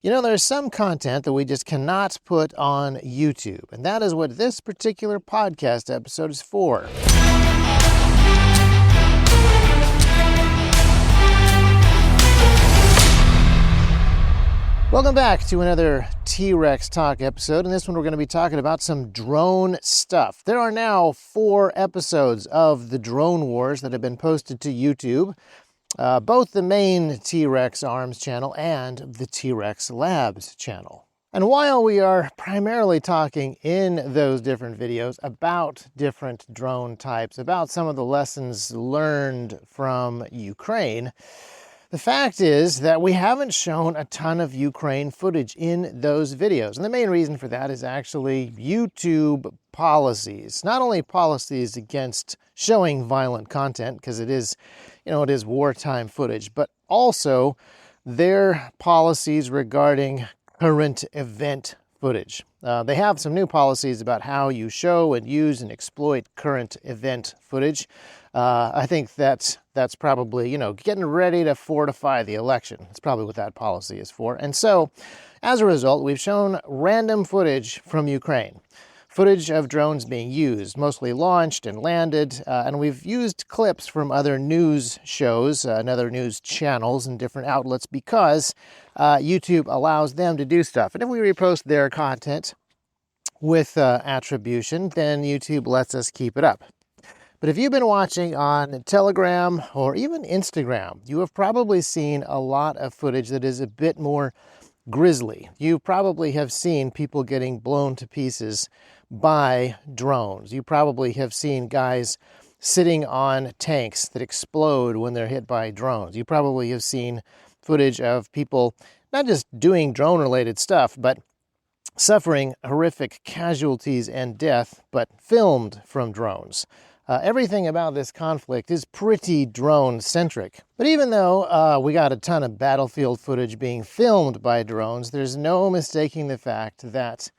You know, there's some content that we just cannot put on YouTube, and that is what this particular podcast episode is for. Welcome back to another T-Rex Talk episode. In this one, we're going to be talking about some drone stuff. There are now 4 episodes of the Drone Wars that have been posted to YouTube. Both the main T-Rex Arms channel and the T-Rex Labs channel. And while we are primarily talking in those different videos about different drone types, about some of the lessons learned from Ukraine, the fact is that we haven't shown a ton of Ukraine footage in those videos. And the main reason for that is actually YouTube policies. Not only policies against showing violent content, because it is wartime footage, but also their policies regarding current event footage. They have some new policies about how you show and use and exploit current event footage. I think that's probably, getting ready to fortify the election. That's probably what that policy is for. And so, as a result, we've shown random footage from Ukraine. Footage of drones being used, mostly launched and landed, and we've used clips from other news shows and other news channels and different outlets because YouTube allows them to do stuff. And if we repost their content with attribution, then YouTube lets us keep it up. But if you've been watching on Telegram or even Instagram, you have probably seen a lot of footage that is a bit more grisly. You probably have seen people getting blown to pieces by drones. You probably have seen guys sitting on tanks that explode when they're hit by drones. You probably have seen footage of people not just doing drone-related stuff, but suffering horrific casualties and death, but filmed from drones. Everything about this conflict is pretty drone-centric. But even though we got a ton of battlefield footage being filmed by drones, there's no mistaking the fact that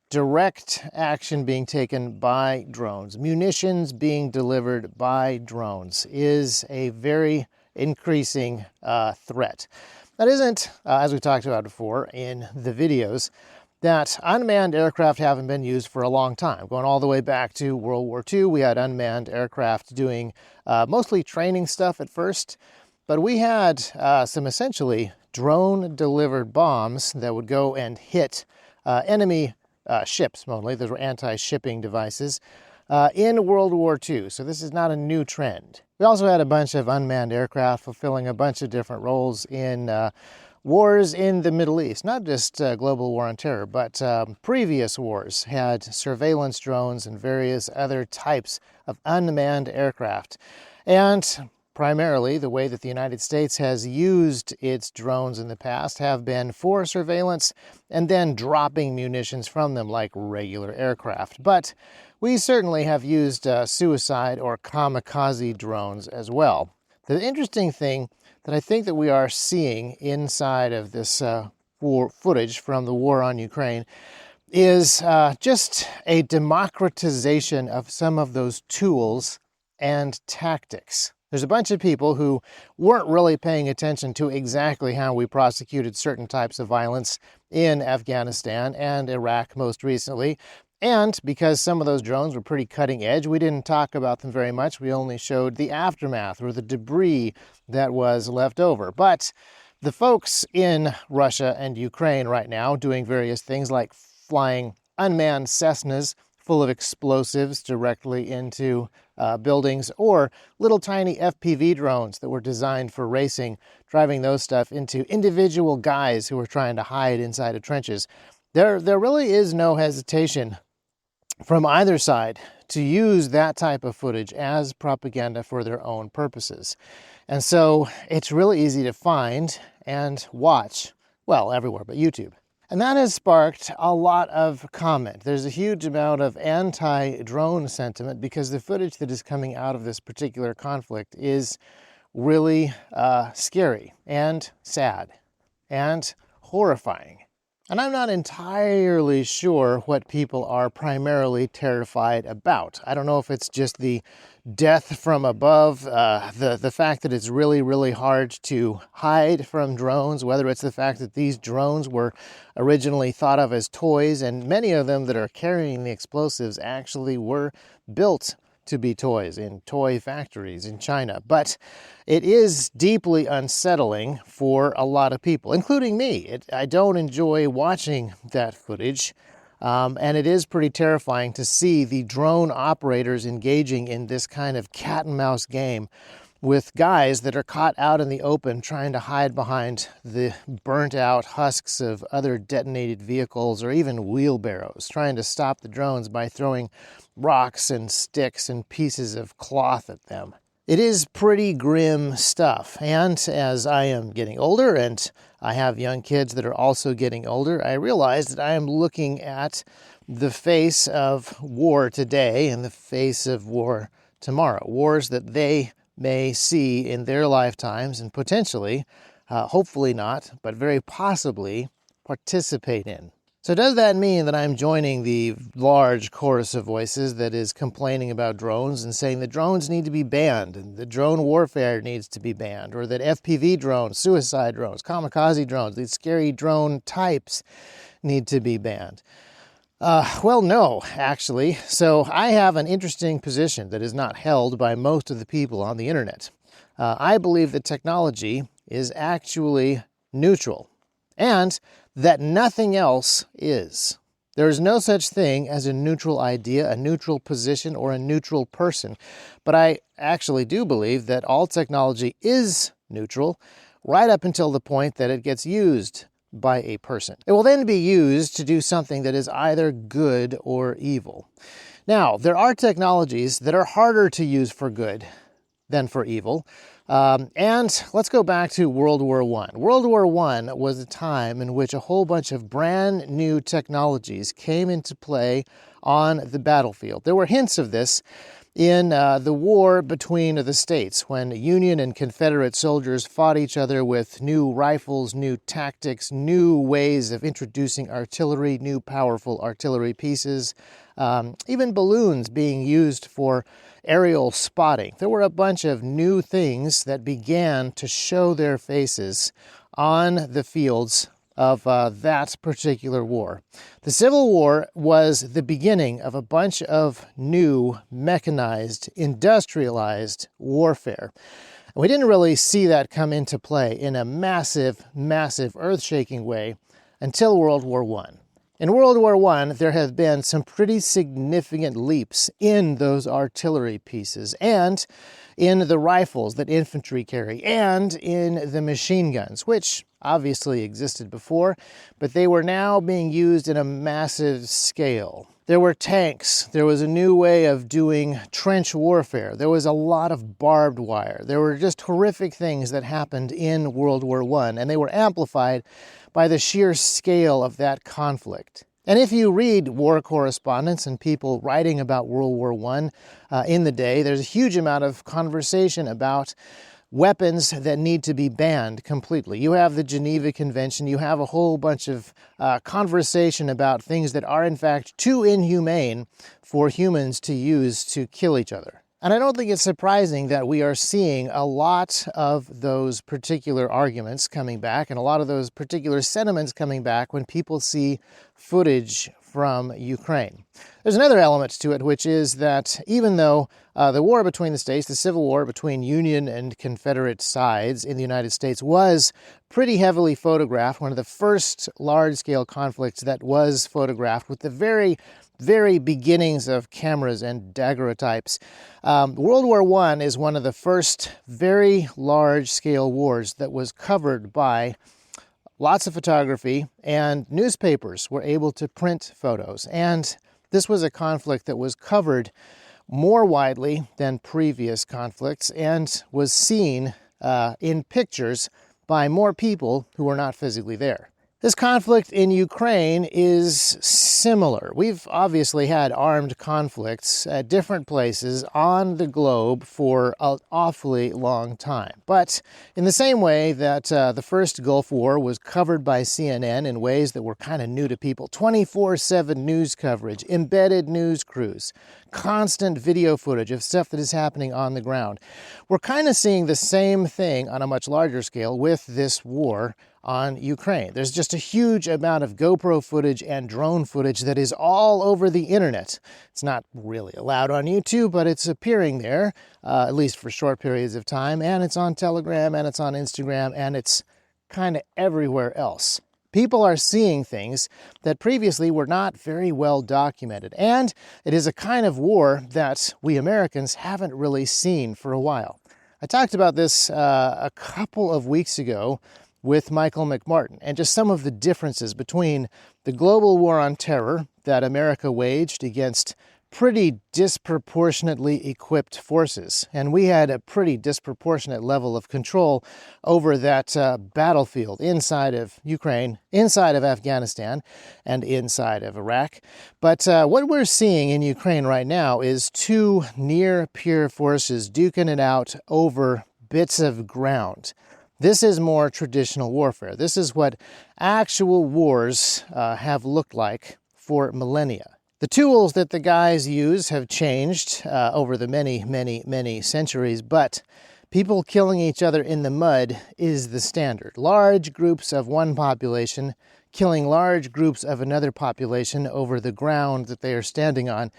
direct action being taken by drones, munitions being delivered by drones, is a very increasing threat. That isn't, as we talked about before in the videos, that unmanned aircraft haven't been used for a long time. Going all the way back to World War II, we had unmanned aircraft doing mostly training stuff at first, but we had some essentially drone-delivered bombs that would go and hit enemy ships, mostly. Those were anti-shipping devices in World War II, so this is not a new trend. We also had a bunch of unmanned aircraft fulfilling a bunch of different roles in wars in the Middle East, not just global war on terror, but previous wars had surveillance drones and various other types of unmanned aircraft. And primarily, the way that the United States has used its drones in the past have been for surveillance and then dropping munitions from them like regular aircraft. But we certainly have used suicide or kamikaze drones as well. The interesting thing that I think that we are seeing inside of this war footage from the war on Ukraine is just a democratization of some of those tools and tactics. There's a bunch of people who weren't really paying attention to exactly how we prosecuted certain types of violence in Afghanistan and Iraq most recently. And because some of those drones were pretty cutting edge, we didn't talk about them very much. We only showed the aftermath or the debris that was left over. But the folks in Russia and Ukraine right now doing various things like flying unmanned Cessnas full of explosives directly into buildings, or little tiny FPV drones that were designed for racing, driving those stuff into individual guys who were trying to hide inside of trenches. There really is no hesitation from either side to use that type of footage as propaganda for their own purposes. And so it's really easy to find and watch, well, everywhere but YouTube. And that has sparked a lot of comment. There's a huge amount of anti-drone sentiment because the footage that is coming out of this particular conflict is really scary and sad and horrifying. And I'm not entirely sure what people are primarily terrified about. I don't know if it's just the death from above, the fact that it's really, really hard to hide from drones, whether it's the fact that these drones were originally thought of as toys, and many of them that are carrying the explosives actually were built to be toys in toy factories in China. But it is deeply unsettling for a lot of people, including me. I don't enjoy watching that footage. And it is pretty terrifying to see the drone operators engaging in this kind of cat and mouse game with guys that are caught out in the open trying to hide behind the burnt out husks of other detonated vehicles or even wheelbarrows, trying to stop the drones by throwing rocks and sticks and pieces of cloth at them. It is pretty grim stuff, and as I am getting older and I have young kids that are also getting older, I realize that I am looking at the face of war today and the face of war tomorrow. Wars that they may see in their lifetimes and potentially, hopefully not, but very possibly participate in. So does that mean that I'm joining the large chorus of voices that is complaining about drones and saying that drones need to be banned and that drone warfare needs to be banned, or that FPV drones, suicide drones, kamikaze drones, these scary drone types need to be banned? Well, no, actually. So I have an interesting position that is not held by most of the people on the internet. I believe that technology is actually neutral, and that nothing else is. There is no such thing as a neutral idea, a neutral position, or a neutral person. But I actually do believe that all technology is neutral right up until the point that it gets used by a person. It will then be used to do something that is either good or evil. Now, there are technologies that are harder to use for good than for evil. And let's go back to World War I. World War I was a time in which a whole bunch of brand new technologies came into play on the battlefield. There were hints of this in the war between the states, when Union and Confederate soldiers fought each other with new rifles, new tactics, new ways of introducing artillery, new powerful artillery pieces, even balloons being used for aerial spotting. There were a bunch of new things that began to show their faces on the fields of that particular war. The Civil War was the beginning of a bunch of new mechanized, industrialized warfare. We didn't really see that come into play in a massive, massive, earth-shaking way until World War I. In World War I, there have been some pretty significant leaps in those artillery pieces and in the rifles that infantry carry and in the machine guns, which obviously existed before, but they were now being used in a massive scale. There were tanks. There was a new way of doing trench warfare. There was a lot of barbed wire. There were just horrific things that happened in World War I, and they were amplified by the sheer scale of that conflict. And if you read war correspondence and people writing about World War I in the day, there's a huge amount of conversation about weapons that need to be banned completely. You have the Geneva Convention, you have a whole bunch of conversation about things that are in fact too inhumane for humans to use to kill each other. And I don't think it's surprising that we are seeing a lot of those particular arguments coming back and a lot of those particular sentiments coming back when people see footage from Ukraine. There's another element to it, which is that even though the war between the states, the Civil War between Union and Confederate sides in the United States was pretty heavily photographed, one of the first large-scale conflicts that was photographed with the very beginnings of cameras and daguerreotypes. World War I is one of the first very large-scale wars that was covered by lots of photography, and newspapers were able to print photos. And this was a conflict that was covered more widely than previous conflicts and was seen in pictures by more people who were not physically there. This conflict in Ukraine is similar. We've obviously had armed conflicts at different places on the globe for an awfully long time. But in the same way that the first Gulf War was covered by CNN in ways that were kind of new to people, 24/7 news coverage, embedded news crews, constant video footage of stuff that is happening on the ground. We're kind of seeing the same thing on a much larger scale with this war on Ukraine. There's just a huge amount of GoPro footage and drone footage that is all over the internet. It's not really allowed on YouTube, but it's appearing there, at least for short periods of time, and it's on Telegram, and it's on Instagram, and it's kind of everywhere else. People are seeing things that previously were not very well documented, and it is a kind of war that we Americans haven't really seen for a while. I talked about this a couple of weeks ago with Michael McMartin, and just some of the differences between the global war on terror that America waged against pretty disproportionately equipped forces. And we had a pretty disproportionate level of control over that battlefield inside of Ukraine, inside of Afghanistan, and inside of Iraq. But what we're seeing in Ukraine right now is two near-peer forces duking it out over bits of ground. This is more traditional warfare. This is what actual wars have looked like for millennia. The tools that the guys use have changed over the many centuries, but people killing each other in the mud is the standard. Large groups of one population killing large groups of another population over the ground that they are standing on.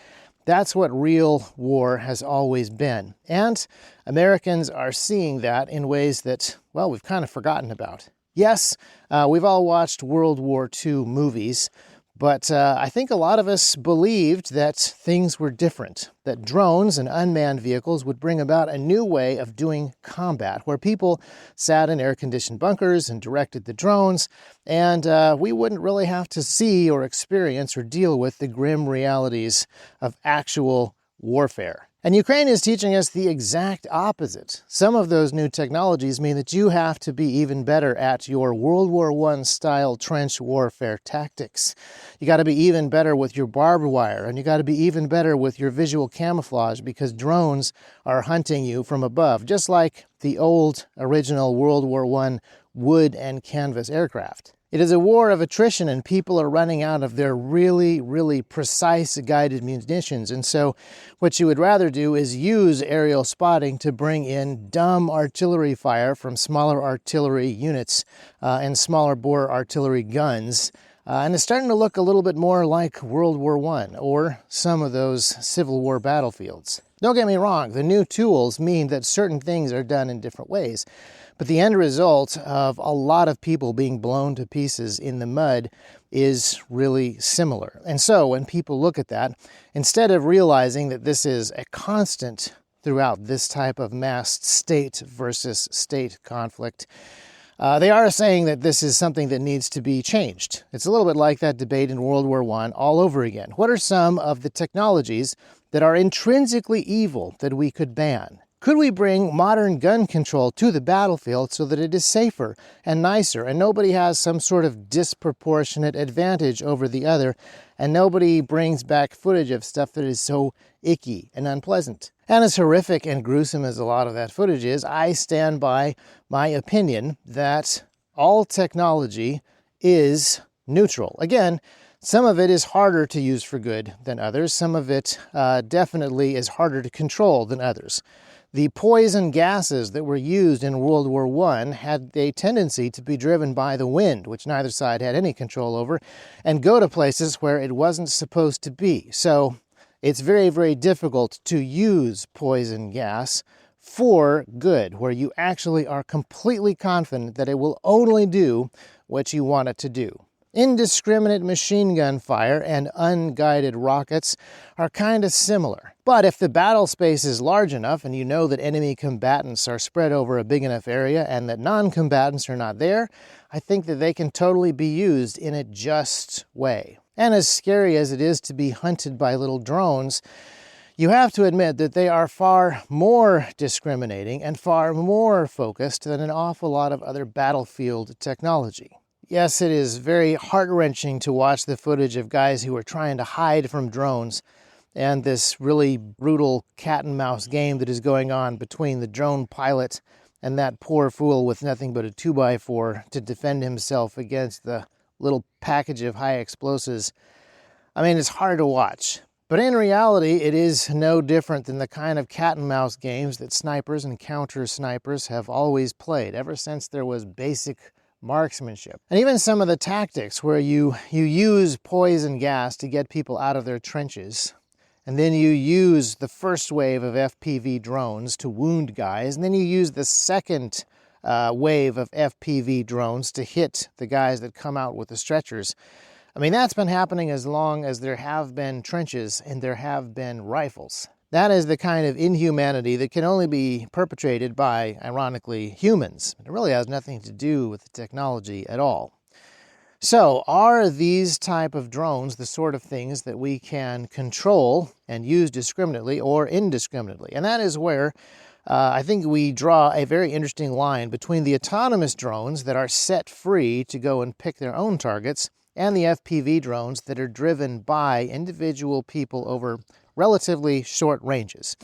That's what real war has always been. And Americans are seeing that in ways that, well, we've kind of forgotten about. Yes, we've all watched World War II movies, but I think a lot of us believed that things were different, that drones and unmanned vehicles would bring about a new way of doing combat, where people sat in air-conditioned bunkers and directed the drones, and we wouldn't really have to see or experience or deal with the grim realities of actual warfare. And Ukraine is teaching us the exact opposite. Some of those new technologies mean that you have to be even better at your World War I style trench warfare tactics. You got to be even better with your barbed wire, and you got to be even better with your visual camouflage, because drones are hunting you from above, just like the old original World War I wood and canvas aircraft. It is a war of attrition, and people are running out of their really precise guided munitions. And so what you would rather do is use aerial spotting to bring in dumb artillery fire from smaller artillery units and smaller bore artillery guns. And it's starting to look a little bit more like World War I or some of those Civil War battlefields. Don't get me wrong, the new tools mean that certain things are done in different ways. But the end result of a lot of people being blown to pieces in the mud is really similar. And so when people look at that, instead of realizing that this is a constant throughout this type of massed state versus state conflict, they are saying that this is something that needs to be changed. It's a little bit like that debate in World War I all over again. What are some of the technologies that are intrinsically evil that we could ban? Could we bring modern gun control to the battlefield so that it is safer and nicer, and nobody has some sort of disproportionate advantage over the other, and nobody brings back footage of stuff that is so icky and unpleasant? And as horrific and gruesome as a lot of that footage is, I stand by my opinion that all technology is neutral. Again, some of it is harder to use for good than others. Some of it definitely is harder to control than others. The poison gases that were used in World War I had a tendency to be driven by the wind, which neither side had any control over, and go to places where it wasn't supposed to be. So it's very difficult to use poison gas for good, where you actually are completely confident that it will only do what you want it to do. Indiscriminate machine gun fire and unguided rockets are kind of similar. But if the battle space is large enough and you know that enemy combatants are spread over a big enough area and that non-combatants are not there, I think that they can totally be used in a just way. And as scary as it is to be hunted by little drones, you have to admit that they are far more discriminating and far more focused than an awful lot of other battlefield technology. Yes, it is very heart-wrenching to watch the footage of guys who are trying to hide from drones and this really brutal cat and mouse game that is going on between the drone pilot and that poor fool with nothing but a 2x4 to defend himself against the little package of high explosives. I mean, it's hard to watch. But in reality, it is no different than the kind of cat and mouse games that snipers and counter snipers have always played ever since there was basic marksmanship. And even some of the tactics where you use poison gas to get people out of their trenches, and then you use the first wave of FPV drones to wound guys, and then you use the second wave of FPV drones to hit the guys that come out with the stretchers. I mean, that's been happening as long as there have been trenches and there have been rifles. That is the kind of inhumanity that can only be perpetrated by, ironically, humans. It really has nothing to do with the technology at all. So, are these type of drones the sort of things that we can control and use discriminately or indiscriminately? And that is where I think we draw a very interesting line between the autonomous drones that are set free to go and pick their own targets and the FPV drones that are driven by individual people over relatively short ranges.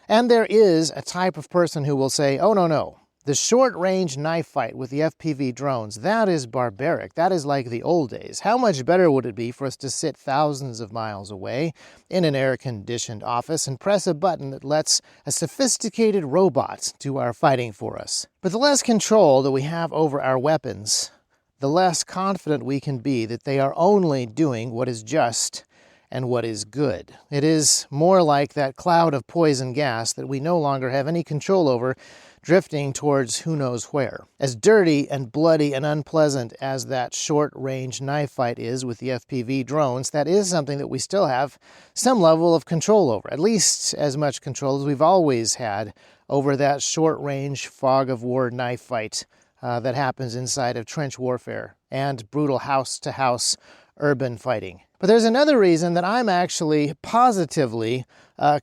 And there is a type of person who will say, oh, no, the short-range knife fight with the FPV drones, that is barbaric. That is like the old days. How much better would it be for us to sit thousands of miles away in an air-conditioned office and press a button that lets a sophisticated robot do our fighting for us? But the less control that we have over our weapons, the less confident we can be that they are only doing what is just and what is good. It is more like that cloud of poison gas that we no longer have any control over, drifting towards who knows where. As dirty and bloody and unpleasant as that short-range knife fight is with the FPV drones, that is something that we still have some level of control over, at least as much control as we've always had over that short-range fog-of-war knife fight that happens inside of trench warfare and brutal house-to-house urban fighting. But there's another reason that I'm actually positively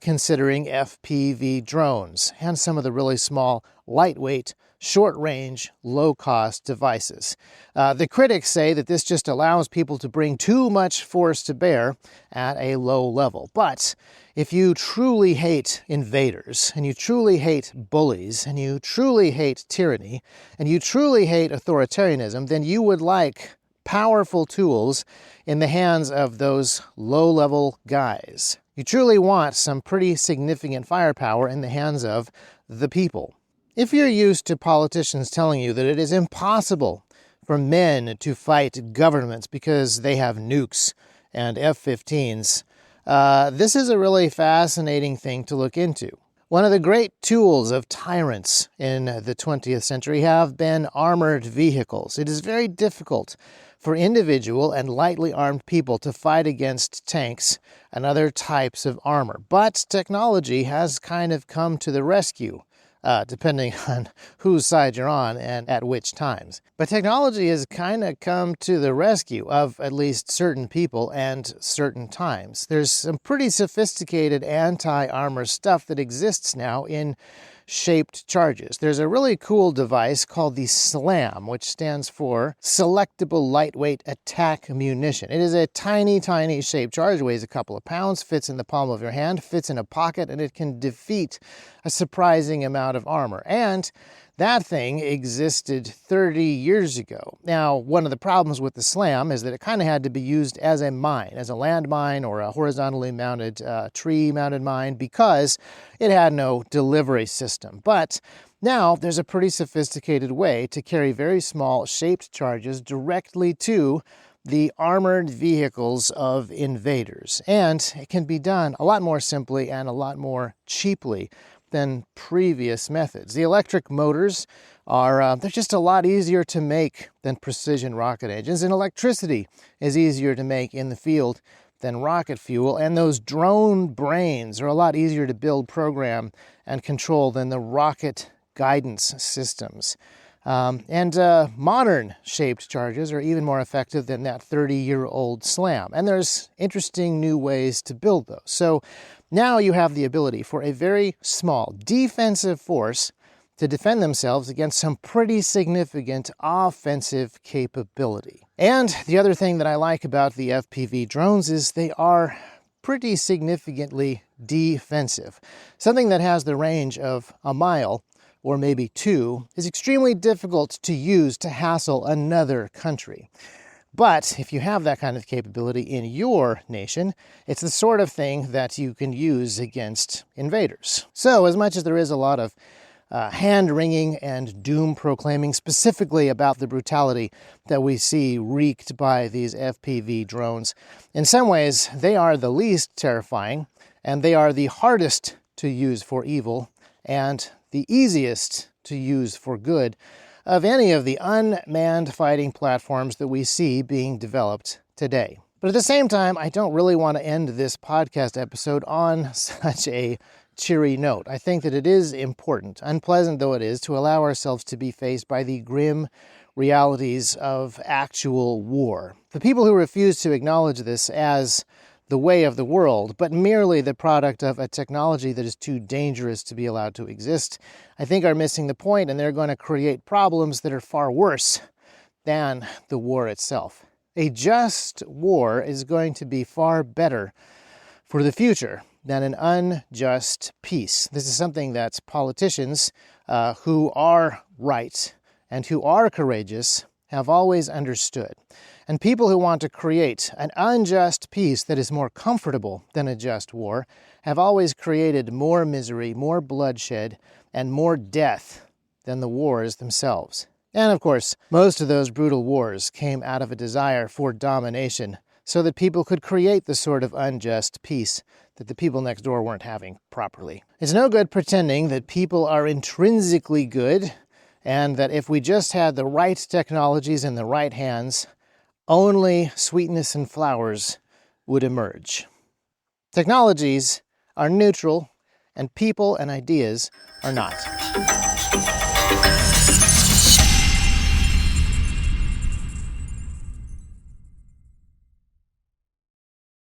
considering FPV drones and some of the really small, lightweight, short-range, low-cost devices. The critics say that this just allows people to bring too much force to bear at a low level. But if you truly hate invaders, and you truly hate bullies, and you truly hate tyranny, and you truly hate authoritarianism, then you would like powerful tools in the hands of those low-level guys. You truly want some pretty significant firepower in the hands of the people. If you're used to politicians telling you that it is impossible for men to fight governments because they have nukes and F-15s, this is a really fascinating thing to look into. One of the great tools of tyrants in the 20th century have been armored vehicles. It is very difficult for individual and lightly armed people to fight against tanks and other types of armor. But technology has kind of come to the rescue, depending on whose side you're on and at which times. But technology has kind of come to the rescue of at least certain people and certain times. There's some pretty sophisticated anti-armor stuff that exists now in shaped charges. There's a really cool device called the SLAM, which stands for Selectable Lightweight Attack Munition. It is a tiny, tiny shaped charge, weighs a couple of pounds, fits in the palm of your hand, fits in a pocket, and it can defeat a surprising amount of armor. And that thing existed 30 years ago. Now, one of the problems with the SLAM is that it kind of had to be used as a mine, as a landmine or a horizontally mounted, tree-mounted mine, because it had no delivery system. But now there's a pretty sophisticated way to carry very small shaped charges directly to the armored vehicles of invaders. And it can be done a lot more simply and a lot more cheaply than previous methods. The electric motors are they're just a lot easier to make than precision rocket engines, and electricity is easier to make in the field than rocket fuel, and those drone brains are a lot easier to build, program, and control than the rocket guidance systems. Modern shaped charges are even more effective than that 30-year-old SLAM, and there's interesting new ways to build those. So now you have the ability for a very small defensive force to defend themselves against some pretty significant offensive capability. And the other thing that I like about the FPV drones is they are pretty significantly defensive. Something that has the range of a mile or maybe 2 is extremely difficult to use to hassle another country. But if you have that kind of capability in your nation, it's the sort of thing that you can use against invaders. So as much as there is a lot of hand-wringing and doom-proclaiming specifically about the brutality that we see wreaked by these FPV drones, in some ways they are the least terrifying, and they are the hardest to use for evil, and the easiest to use for good of any of the unmanned fighting platforms that we see being developed today. But at the same time, I don't really want to end this podcast episode on such a cheery note. I think that it is important, unpleasant though it is, to allow ourselves to be faced by the grim realities of actual war. The people who refuse to acknowledge this as the way of the world, but merely the product of a technology that is too dangerous to be allowed to exist, I think are missing the point, and they're going to create problems that are far worse than the war itself. A just war is going to be far better for the future than an unjust peace. This is something that politicians who are right and who are courageous have always understood. And people who want to create an unjust peace that is more comfortable than a just war have always created more misery, more bloodshed, and more death than the wars themselves. And of course, most of those brutal wars came out of a desire for domination so that people could create the sort of unjust peace that the people next door weren't having properly. It's no good pretending that people are intrinsically good and that if we just had the right technologies in the right hands, only sweetness and flowers would emerge. Technologies are neutral, and people and ideas are not.